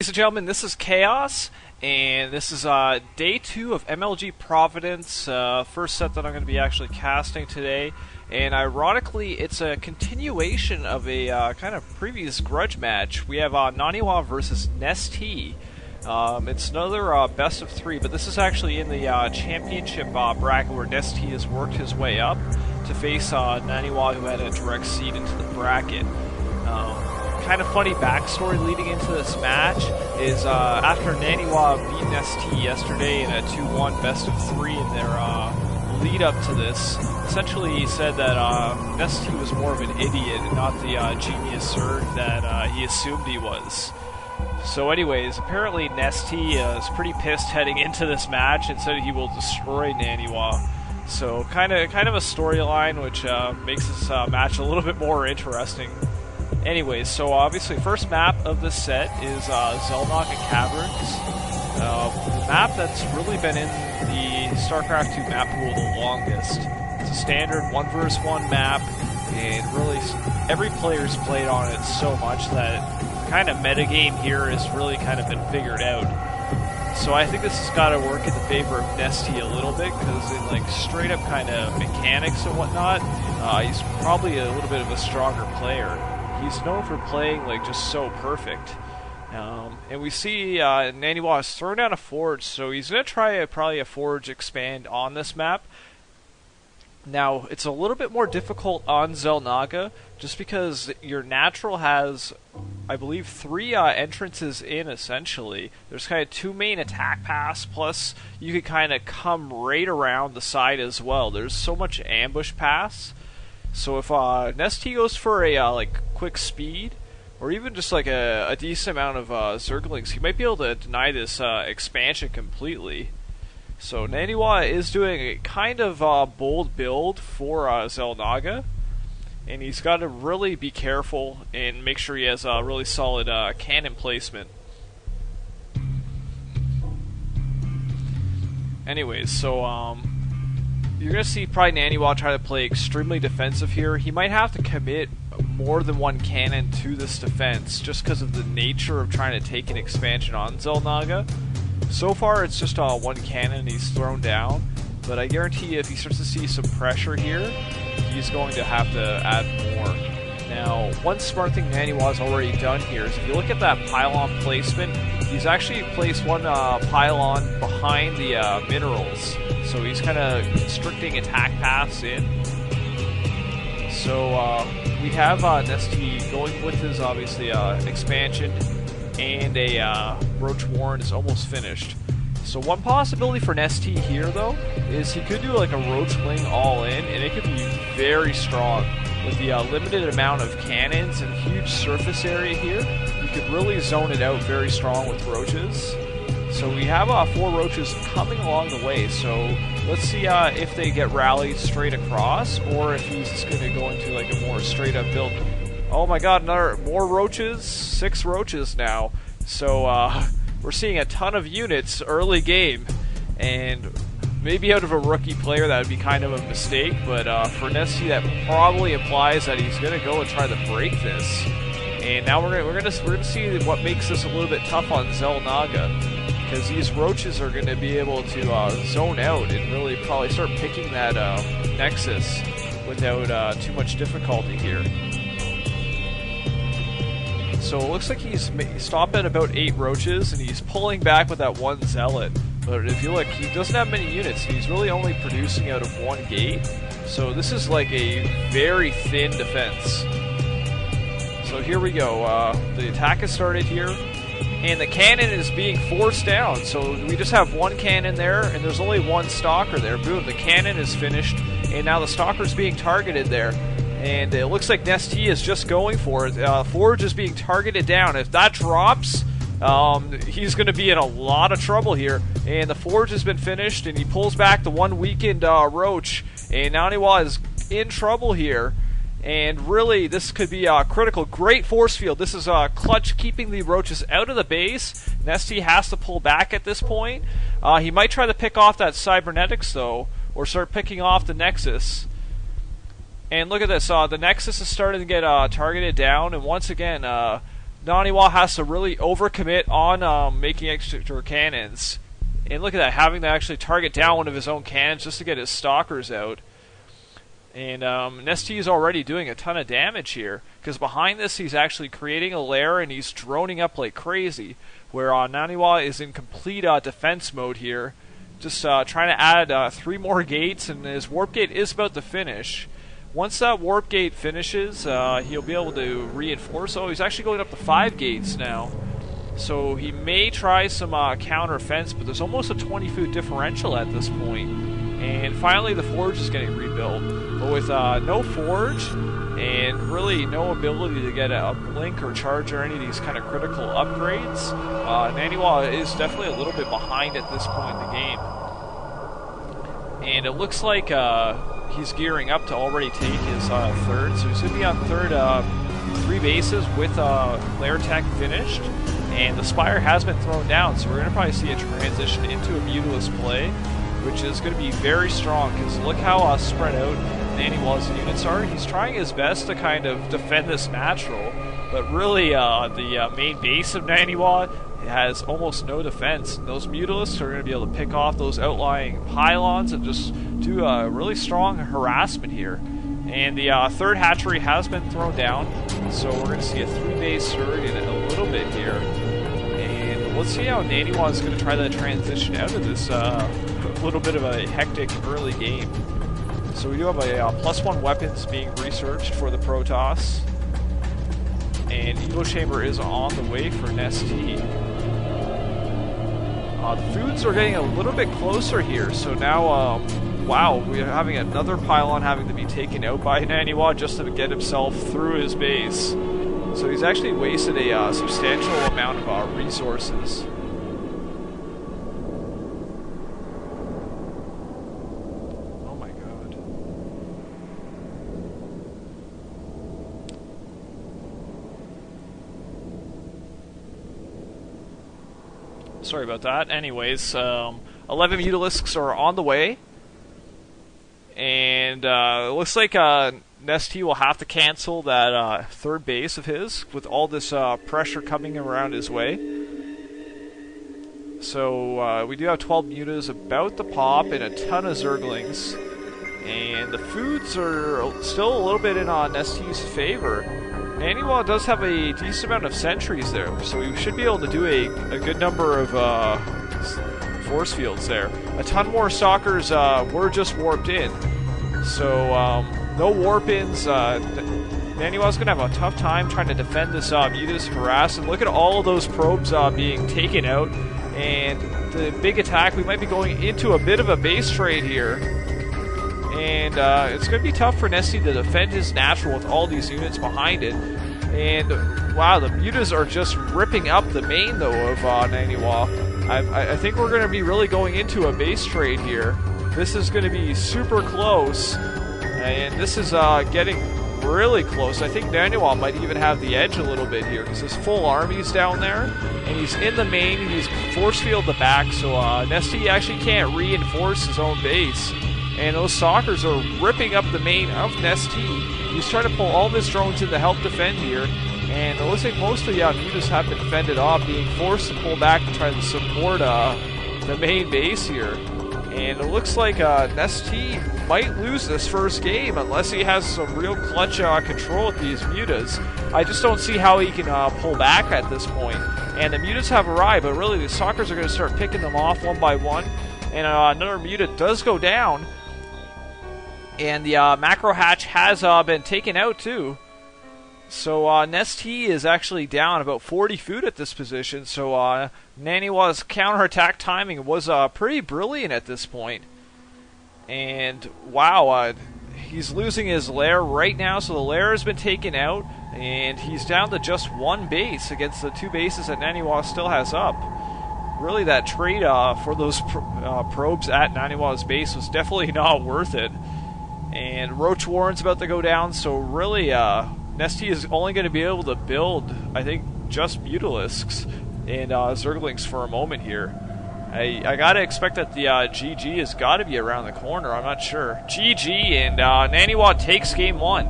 Ladies and gentlemen, this is Chaos, and this is day 2 of MLG Providence, first set that I'm going to be actually casting today. And ironically, it's a continuation of a kind of previous grudge match. We have Naniwa versus Nestea. It's another best of 3, but this is actually in the championship bracket where Nestea has worked his way up to face Naniwa, who had a direct seed into the bracket. Kind of funny backstory leading into this match is after Naniwa beat Nestea yesterday in a 2-1 best of 3 in their lead up to this, essentially he said that Nestea was more of an idiot and not the genius Zerg that he assumed he was. So anyways, apparently Nestea is pretty pissed heading into this match and said he will destroy Naniwa. So kind of a storyline which makes this match a little bit more interesting. Anyways, so obviously first map of this set is Zelnaga Caverns, the map that's really been in the StarCraft 2 map pool the longest. It's a standard 1 vs 1 map, and really every player's played on it so much that the kind of metagame here has really kind of been figured out. So I think this has got to work in the favor of Nestea a little bit, because in like straight up kind of mechanics and whatnot, he's probably a little bit of a stronger player. He's known for playing like just so perfect. And we see Naniwa has thrown down a Forge, so he's going to try probably a Forge expand on this map. Now, it's a little bit more difficult on Zelnaga, just because your natural has, I believe, 3 entrances in, essentially. There's kind of 2 main attack paths, plus you could kind of come right around the side as well. There's so much ambush paths. So if Nestea goes for a like quick speed, or even just like a decent amount of Zerglings, he might be able to deny this expansion completely. So Naniwa is doing a kind of bold build for Zelnaga, and he's got to really be careful and make sure he has a really solid cannon placement. Anyways, so you're going to see probably Naniwa try to play extremely defensive here. He might have to commit more than 1 cannon to this defense, just because of the nature of trying to take an expansion on Zelnaga. So far it's just 1 cannon he's thrown down, but I guarantee you if he starts to see some pressure here, he's going to have to add more. Now, one smart thing Naniwa's already done here is if you look at that pylon placement, he's actually placed 1 pylon behind the minerals. So he's kind of constricting attack paths in. So we have Nestea going with his, obviously, expansion, and a Roach Warren is almost finished. So one possibility for Nestea here, though, is he could do like a Roach Wing all-in, and it could be very strong. With the limited amount of cannons and huge surface area here, you could really zone it out very strong with Roaches. So we have 4 Roaches coming along the way, so let's see if they get rallied straight across, or if he's just going to go into like a more straight up build. Oh my god, more Roaches, 6 Roaches now. So we're seeing a ton of units early game, and maybe out of a rookie player that would be kind of a mistake, but for Nestea that probably implies that he's going to go and try to break this. And now we're gonna see what makes this a little bit tough on Zelnaga, because these Roaches are going to be able to zone out and really probably start picking that Nexus without too much difficulty here. So it looks like he's stopped at about 8 Roaches, and he's pulling back with that 1 Zealot. But if you look, he doesn't have many units, and he's really only producing out of 1 gate. So this is like a very thin defense. So here we go. The attack has started here, and the cannon is being forced down. So we just have 1 cannon there, and there's only 1 stalker there. Boom, the cannon is finished, and now the stalker's being targeted there. And it looks like Nestea is just going for it. Forge is being targeted down. If that drops, he's going to be in a lot of trouble here. And the Forge has been finished, and he pulls back the 1 weakened Roach. And Naniwa is in trouble here. And really, this could be critical. Great force field. This is clutch, keeping the Roaches out of the base. Nestea has to pull back at this point. He might try to pick off that Cybernetics, though, or start picking off the Nexus. And look at this, the Nexus is starting to get targeted down, and once again, Naniwa has to really overcommit on making extra cannons. And look at that, having to actually target down one of his own cannons just to get his stalkers out. And Nestea is already doing a ton of damage here, because behind this he's actually creating a lair and he's droning up like crazy, where Naniwa is in complete defense mode here, just trying to add 3 more gates, and his warp gate is about to finish. Once that warp gate finishes, he'll be able to reinforce. Oh, he's actually going up to 5 gates now. So he may try some counter offense, but there's almost a 20 food differential at this point. And finally the forge is getting rebuilt. But with no forge and really no ability to get a blink or charge or any of these kind of critical upgrades, Naniwa is definitely a little bit behind at this point in the game. And it looks like he's gearing up to already take his third. So he's going to be on third 3 bases with lair tech finished. And the Spire has been thrown down, so we're going to probably see a transition into a Mutalisk play, which is going to be very strong, because look how spread out Naniwa's units are. He's trying his best to kind of defend this natural, but really the main base of Naniwa has almost no defense. Those Mutalisks are going to be able to pick off those outlying pylons and just do a really strong harassment here. And the third hatchery has been thrown down, so we're going to see a 3-base surge in a little bit here. And let's see how Naniwa is going to try to transition out of this little bit of a hectic early game. So we do have a +1 weapons being researched for the Protoss. And Evo Chamber is on the way for Nestea. The foods are getting a little bit closer here, so now wow, we're having another pylon having to be taken out by Naniwa just to get himself through his base. So he's actually wasted a substantial amount of resources. Oh my god. Sorry about that. Anyways, 11 Mutalisks are on the way. And it looks like Nestea will have to cancel that third base of his with all this pressure coming around his way. So we do have 12 mutas about to pop and a ton of Zerglings. And the foods are still a little bit in Nestea's favor. Naniwa does have a decent amount of sentries there, so we should be able to do a good number of force fields there. A ton more stalkers were just warped in. So, no warp-ins. Naniwa's going to have a tough time trying to defend this Muta's harass. And look at all of those probes being taken out. And the big attack, we might be going into a bit of a base trade here. And it's going to be tough for Nestea to defend his natural with all these units behind it. And, wow, the Mutas are just ripping up the main, though, of Naniwa. I think we're going to be really going into a base trade here. This is going to be super close, and this is getting really close. I think Naniwa might even have the edge a little bit here, because his full army's down there, and he's in the main, he's force field the back, so Nestea actually can't reinforce his own base. And those stalkers are ripping up the main of Nestea. He's trying to pull all of his drones in to help defend here. And it looks like most of the Mutas have been fended off, being forced to pull back to try to support the main base here. And it looks like Nestea might lose this first game unless he has some real clutch control with these Mutas. I just don't see how he can pull back at this point. And the Mutas have arrived, but really the stalkers are going to start picking them off one by one. And another Muta does go down. And the macro hatch has been taken out too. So Nestea is actually down about 40 food at this position, so Naniwa's counterattack timing was pretty brilliant at this point. And wow, he's losing his lair right now, so the lair has been taken out, and he's down to just 1 base against the 2 bases that Naniwa still has up. Really, that trade for those probes at Naniwa's base was definitely not worth it. And Roach Warren's about to go down, so really Nestea is only going to be able to build, I think, just Mutalisks and Zerglings for a moment here. I gotta expect that the GG has got to be around the corner. I'm not sure. GG, and Naniwa takes game 1.